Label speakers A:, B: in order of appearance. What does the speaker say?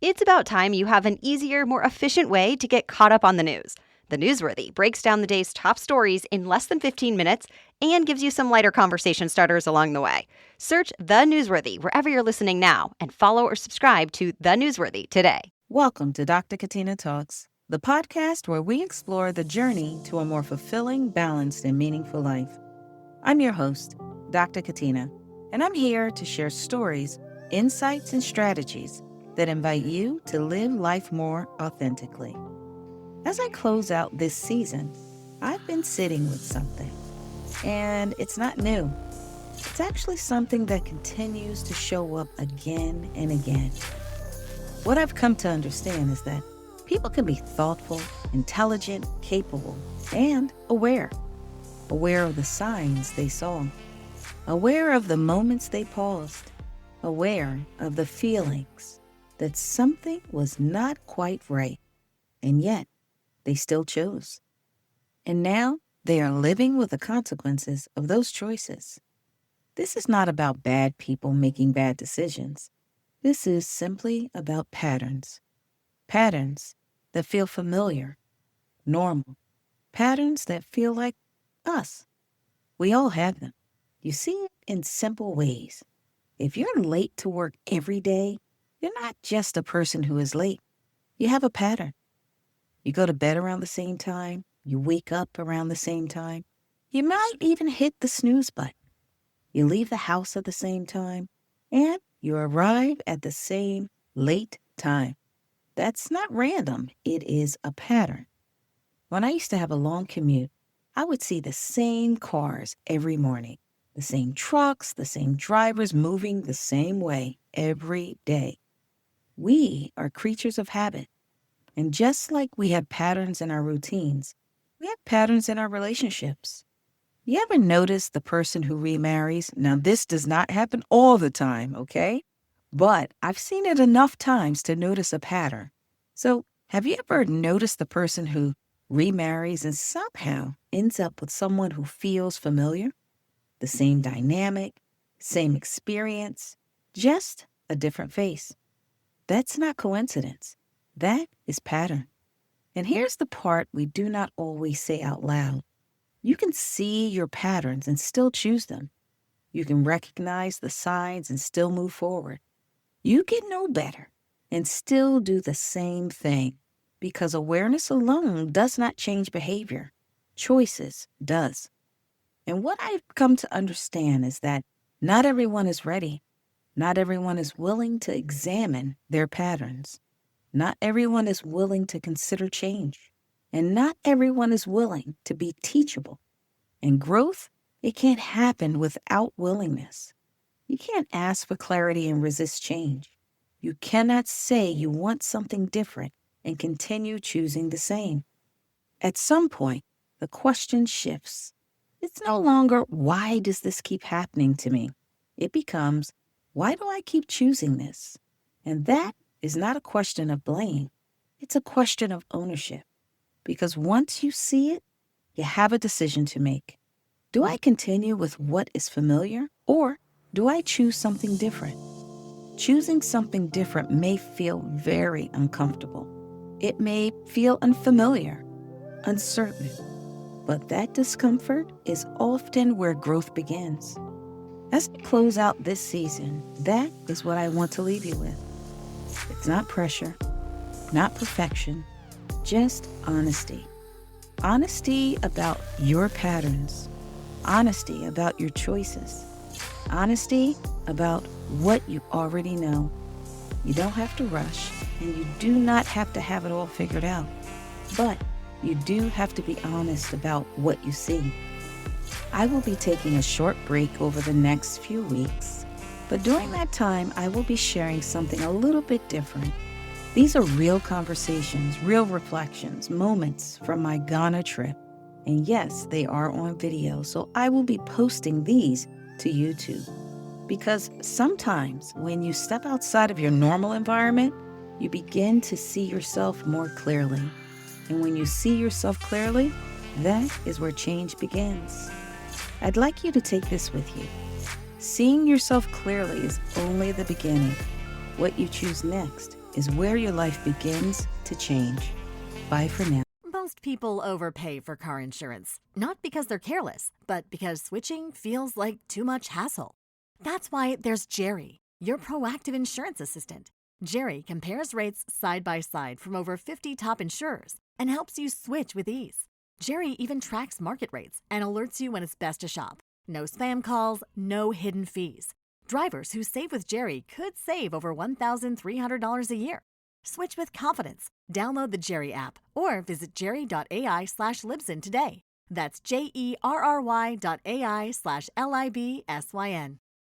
A: It's about time you have an easier, more efficient way to get caught up on the news. The Newsworthy breaks down the day's top stories in less than 15 minutes and gives you some lighter conversation starters along the way. Search The Newsworthy wherever you're listening now and follow or subscribe to The Newsworthy today.
B: Welcome to Dr. Katina Talks, the podcast where we explore the journey to a more fulfilling, balanced, and meaningful life. I'm your host, Dr. Katina, and I'm here to share stories, insights, and strategies that invite you to live life more authentically. As I close out this season, I've been sitting with something, and it's not new. It's actually something that continues to show up again and again. What I've come to understand is that people can be thoughtful, intelligent, capable, and aware. Aware of the signs they saw. Aware of the moments they paused. Aware of the feelings that something was not quite right, and yet they still chose. And now they are living with the consequences of those choices. This is not about bad people making bad decisions. This is simply about patterns. Patterns that feel familiar, normal. Patterns that feel like us. We all have them. You see it in simple ways. If you're late to work every day, you're not just a person who is late. You have a pattern. You go to bed around the same time. You wake up around the same time. You might even hit the snooze button. You leave the house at the same time. And you arrive at the same late time. That's not random. It is a pattern. When I used to have a long commute, I would see the same cars every morning. The same trucks, the same drivers moving the same way every day. We are creatures of habit. And just like we have patterns in our routines, we have patterns in our relationships. You ever notice the person who remarries? Now, this does not happen all the time, okay? But I've seen it enough times to notice a pattern. So, have you ever noticed the person who remarries and somehow ends up with someone who feels familiar? The same dynamic, same experience, just a different face. That's not coincidence. That is pattern. And here's the part we do not always say out loud. You can see your patterns and still choose them. You can recognize the signs and still move forward. You can know better and still do the same thing because awareness alone does not change behavior. Choices does. And what I've come to understand is that not everyone is ready. Not everyone is willing to examine their patterns. Not everyone is willing to consider change. And not everyone is willing to be teachable. And growth, it can't happen without willingness. You can't ask for clarity and resist change. You cannot say you want something different and continue choosing the same. At some point, the question shifts. It's no longer, why does this keep happening to me? It becomes, why do I keep choosing this? And that is not a question of blame. It's a question of ownership. Because once you see it, you have a decision to make. Do I continue with what is familiar, or do I choose something different? Choosing something different may feel very uncomfortable. It may feel unfamiliar, uncertain. But that discomfort is often where growth begins. As we close out this season, that is what I want to leave you with. It's not pressure, not perfection, just honesty. Honesty about your patterns. Honesty about your choices. Honesty about what you already know. You don't have to rush, and you do not have to have it all figured out. But you do have to be honest about what you see. I will be taking a short break over the next few weeks, but during that time, I will be sharing something a little bit different. These are real conversations, real reflections, moments from my Ghana trip. And yes, they are on video, so I will be posting these to YouTube. Because sometimes when you step outside of your normal environment, you begin to see yourself more clearly. And when you see yourself clearly, that is where change begins. I'd like you to take this with you. Seeing yourself clearly is only the beginning. What you choose next is where your life begins to change. Bye for now.
C: Most people overpay for car insurance, not because they're careless, but because switching feels like too much hassle. That's why there's Jerry, your proactive insurance assistant. Jerry compares rates side by side from over 50 top insurers and helps you switch with ease. Jerry even tracks market rates and alerts you when it's best to shop. No spam calls, no hidden fees. Drivers who save with Jerry could save over $1,300 a year. Switch with confidence. Download the Jerry app or visit jerry.ai/Libsyn today. That's JERRY.ai/LIBSYN.